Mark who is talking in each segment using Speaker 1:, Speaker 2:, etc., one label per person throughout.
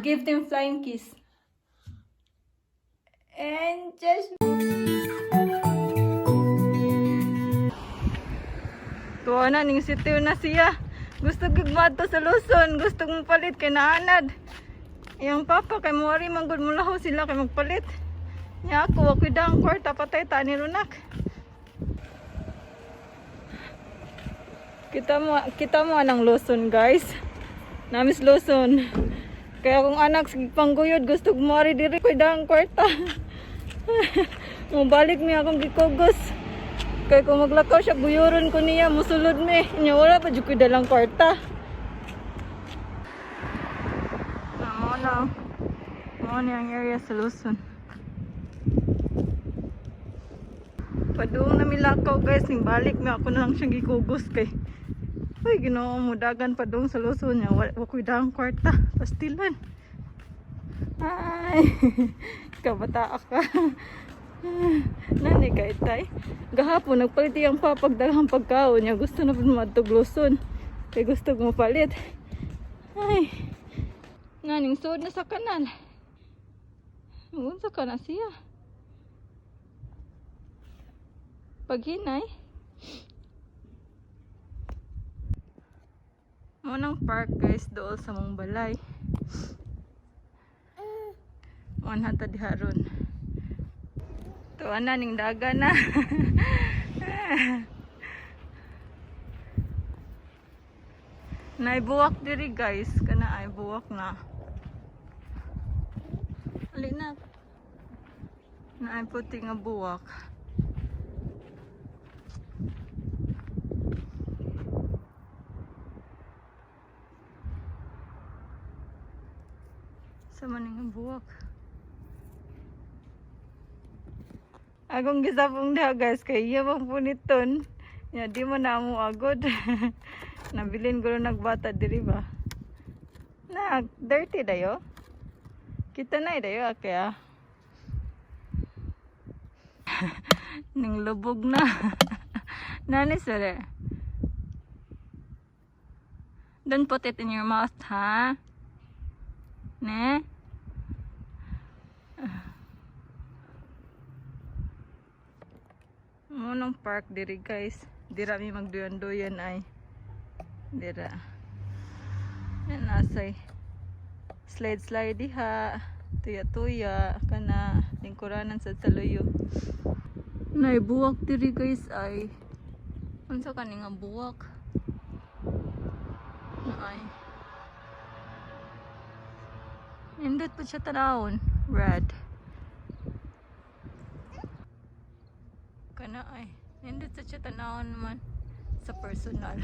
Speaker 1: Give them flying kiss. And just... Tuwa na, ning sitiw na siya. Gusto gigmad to sa Luzon. Gusto mong palit kay naanad. Yung papa kay Mori manggod mulaho sila kay magpalit. Nya ako dang kwarta patay ta ni Runak. Kita mo anang Luzon, guys. Namis Luzon. Kaya kung anak pangguyod gusto Mori diri ko dang kwarta. Mubalik mi akong gikugos. Kaya kung maglakaw siya, buyuron ko niya, musulod mi. Inya wala pa dyan ko dalang kwarta. Mo na ang area sa Luzon. Padoong na milakaw guys, ning balik mi ako na lang siyang gikugos kay. Uy, ginoo mo, dagan padoong sa Luzon niya. Wala ko dalang kwarta. Pastilan. Ay, kabata ka. Nani kay tay gahapon nagpalit iyang papagdaghang pagkaon niya gusto na pud madtog Luzon kay gusto ko mapalit. Ay naning suod na sa kanal unsa ka na siya paghinay mo nang park guys dool sa mong balay man hata diharon. Tuwa na, ning daga na. Naibuwak diri guys. Kana ay buwak na. Alinak. Na ay puti nga buwak. Sama ning buwak. Agong gisapong diha guys kay iya bang puniton. Ya di mo na mo agod. Nabilin ko nagbata diri ba. Na dirty dayo. Kita na dayo kaya. Ning lubog na. Nani sare? Don't put it in your mouth, ha? Ne? Munong park diri guys. Dira mi magduyan-duyan ay. Dira. Yan asay. Slide diha. Tuya-tuya kana lingkuranan sa saluyo. Nay buwak diri guys ay. Unsa kani nga buwak? Ay. Nindot pa siya tanawon. Red. Kana ay hindi sa siya tanawon naman sa personal.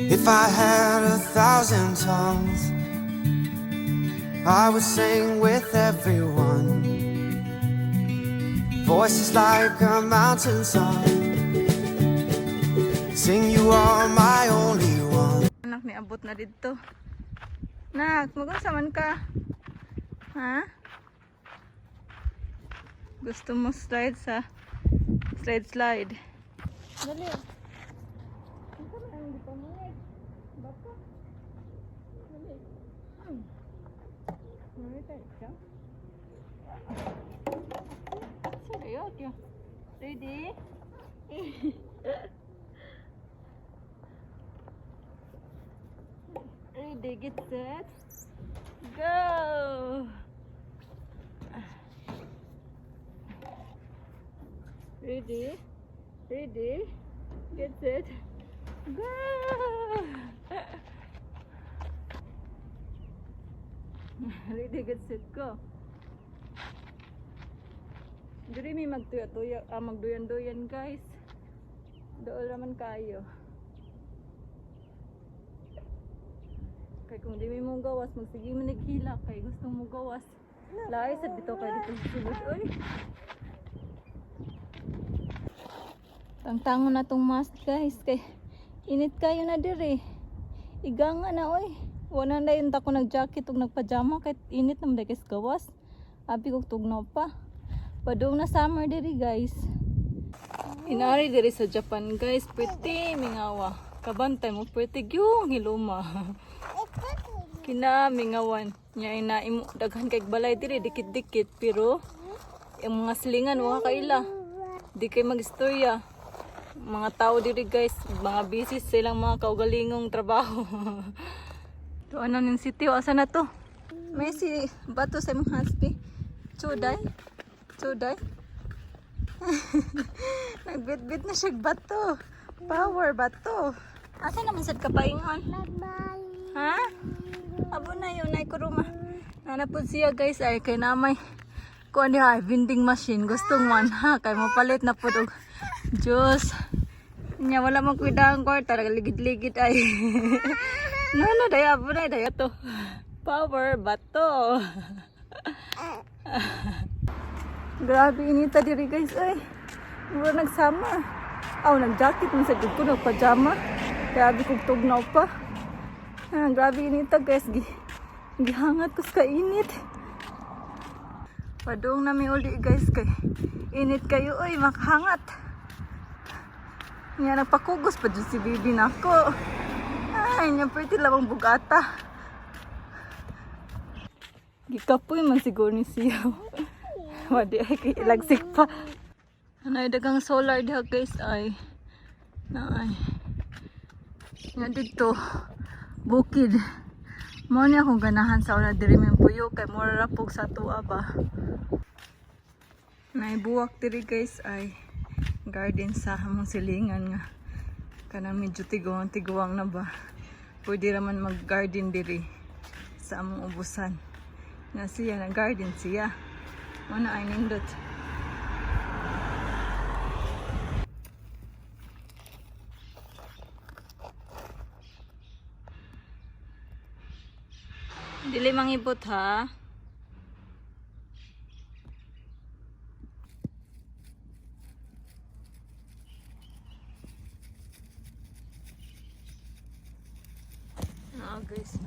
Speaker 2: If I had 1,000 tongues, I would sing with everyone. Voices like a mountain song. Sing you are my only one.
Speaker 1: Anak ni abot na dito. Nak, magunsa man ka? Ha? Gusto mo slide sa slide. Dali. Ito na hindi pa mo baka. Dali. Siya. Seryoso. Ready? Ready, get set, go! Ready, get set, go! Ready, get set, go! Diri mi magduyan-duyan guys. Doon naman kayo. Kay kung di mo gawas, magsige mo naghila kay gustong mo gawas. Laay sa dito kay dito sulod oy. Tangtangon na tong mask guys kay init kayo na dire. Iga nga na oy. Wala na yun ako nag-jacket ug nagpajama kay init naman dahil gawas. Abi kog tugnaw pa. Padung na summer diri guys. Inari diri sa Japan guys, pretty mingawa. Kabantay mo pretty yung hiluma. Kina mingawan nya ina imo daghan kay balay diri dikit-dikit pero yung mga silingan wa kaila. Di kay magistorya. Mga tao diri guys, mga busy silang mga kaugalingong trabaho. To ano ning city asa na to? May si bato sa mga haspi. Chuday. Chuday. Nagbit-bit na siya bato. Power bato. Asa naman sad kapaingon? Ha? Abo na yun ay kuruma. Nanapod siya guys ay kay namay kuan diha vending machine gustong man ha kay mapalit na pud og juice. Nya wala man kuidang kwarta ligid-ligid ay. No daya abo na daya to. Power bato. Grabe inita diri guys ay. Mura nagsummer. Aw nag-jacket man sa ko nag-pajama. Grabe kog tugnaw pa. Grabe inita guys. Gihangat ko sa init. Padung nami uli guys kay init kayo oy makahangat. Nya nagpakugos pa dyan si baby nako. Ay nya pretty labang bugata. Gikapoy man siguro ni siya. Wadi ay kay lagsik pa. Anay dagang solar diha guys ay. Naay. Nya dito bukid. Mo ni akong ganahan sa una diri men puyo kay mura rapog sa tuwa ba. Naibuwak diri guys ay garden sa among silingan nga. Kanang medyo tiguang na ba. Pwede raman mag-garden diri sa among ubusan. Na siya na garden siya. Mana ay nindot. Dili mangibot ha. Guys.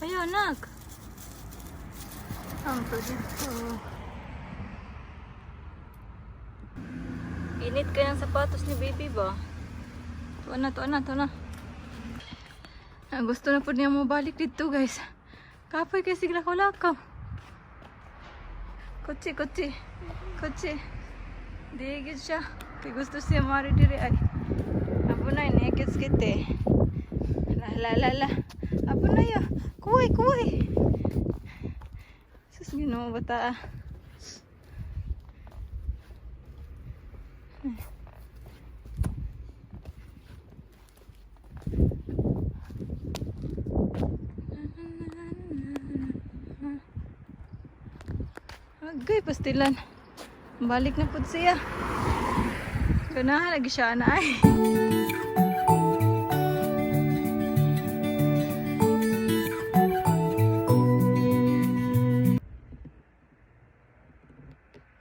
Speaker 1: Ayo anak. Ampo dito. Init kaya ang sapatos ni baby ba? Tuwa na. Gusto na po niya mo balik dito guys. Kapoy kasi lakaw-lakaw. Kutsi. Digid siya. Kaya gusto siya mari diri ay. Apo na yun, kite. La. Apo na yun. Kuway. Sus, ginawa bata ah. Agay, pastilan. Balik na po siya. Ganahan, lagi siya na ay.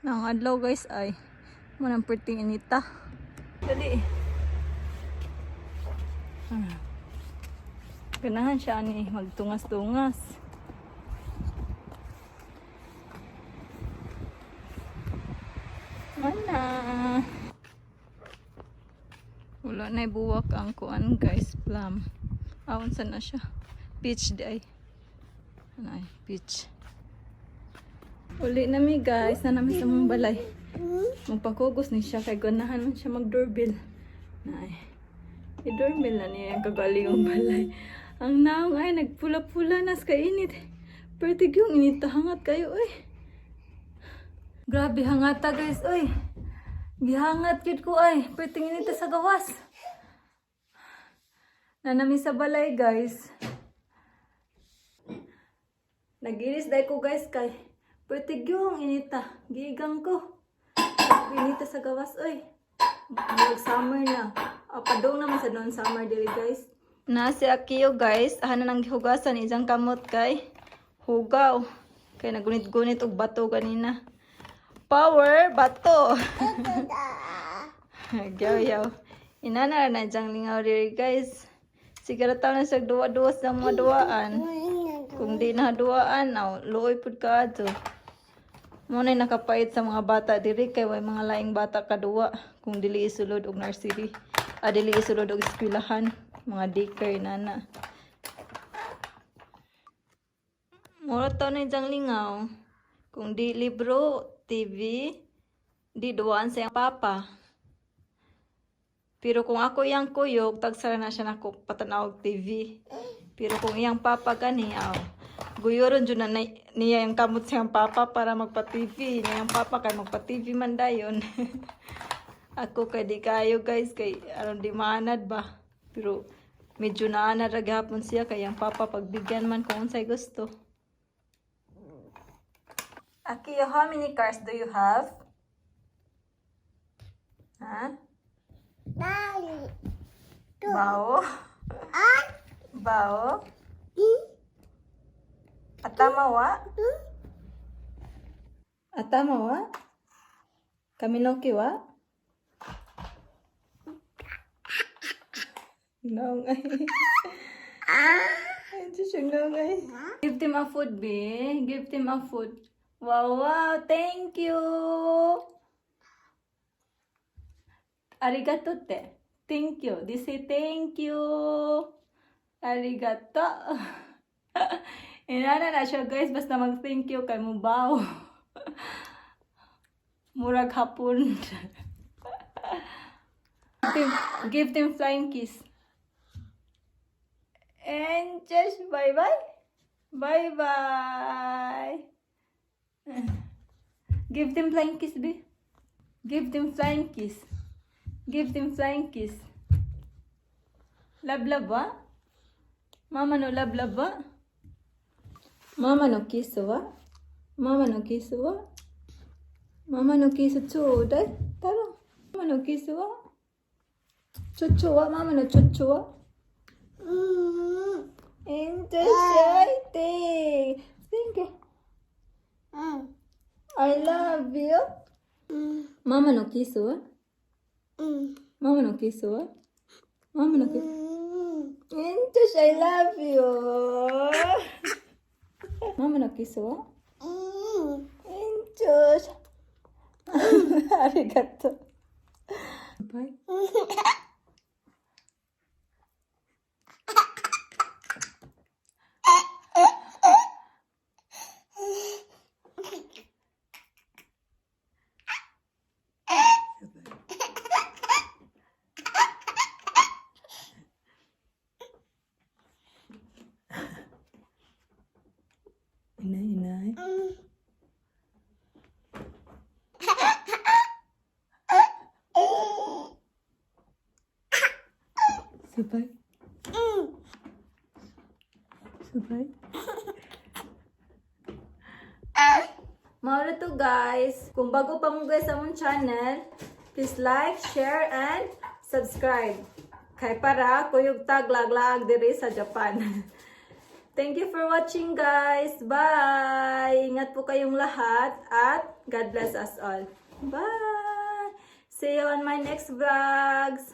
Speaker 1: Ang adlaw guys ay manang pretty inita. Dali. Ganahan siya ni magtungas-tungas. Mana? Wala na buwak ang kuan guys, plum. Awan sa na siya. Peach di ay. Ay, peach. Uli na mi guys, na namin sa mong balay. Magpakugos ni siya kay ganahan man siya mag-doorbell. Nay. I-doorbell na niya yung kagalingong balay. Ang naong ay nagpula-pula nas kainit. Pertig yung init hangat kayo oy. Grabe hangata guys oy. Gihangat yun ko ay. Pertig init sa gawas. Na namin sa balay guys. Nagiris dahil ko guys kay pertig yung inita. Gigang ko. Inita sa gawas oy. Mag-summer na. Padong naman sa noon summer dili guys. Na si Akiyo guys, ana nang gihugasan isang kamot kay hugaw. Kay nagunit-gunit og bato kanina. Power bato. Yaw. Inana na jang lingaw diri guys. Siguro taw na sa duwa-duwa sa mga duwaan. Kung di na duwaan, luoy pud ka ato. Muna nakapait sa mga bata diri kay way mga laing bata kadua kung dili isulod og nursery. Dili isulod og eskwelahan, mga daycare nana. Mura to na jang lingaw. Kung di libro, TV, di duwaan sa iyang papa. Pero kung ako iyang kuyog, tagsara na siya nako patanaw og TV. Pero kung iyang papa gani, guyoron dyan na niya yung kamot sa iyang papa para magpa-TV. Niya yung papa kay magpa-TV man dayon. Ako kay di kayo guys, kay aron di maanad ba. Pero medyo naanad ra gihapon siya kay ang papa pagbigyan man kung unsay gusto. Aki, how many cars do you have? Ha? Bao? Bao? Atamawa? Atamawa? Kaminoki wa? Nongay. Nongay. Give them a food, be. Give them a food. Wow, wow. Thank you. Arigato te. Thank you. They say thank you. Arigato. Inana na siya guys. Basta mag-thank you kay Mubaw. Murag hapon. Give them flying kiss. And just bye-bye. Bye-bye. Give them flying kiss, be. Give them flying kiss. Give them flying kiss. Love, love, ba? Mama no love, love, ba? Mama no kiss, wa? Mama no kiss, wa? Mama no kiss, too, dai? Taro. Mama no kiss, wa? Chuchu, wa? Mama no chuchu, wa? Interesting. Thank you. I love you. Mama no kiss, wa? Mama no kiss, wa? Mama no kiss. Intus, I love you. Mama no kiss, wa? Intus. Arigato. Bye. Inay. Sabay. Sabay. Mauro to guys. Kung bago pa mo guys sa mong channel, please like, share, and subscribe. Kay para kuyog tag laglag diri sa Japan. Thank you for watching guys. Bye! Ingat po kayong lahat at God bless us all. Bye! See you on my next vlogs.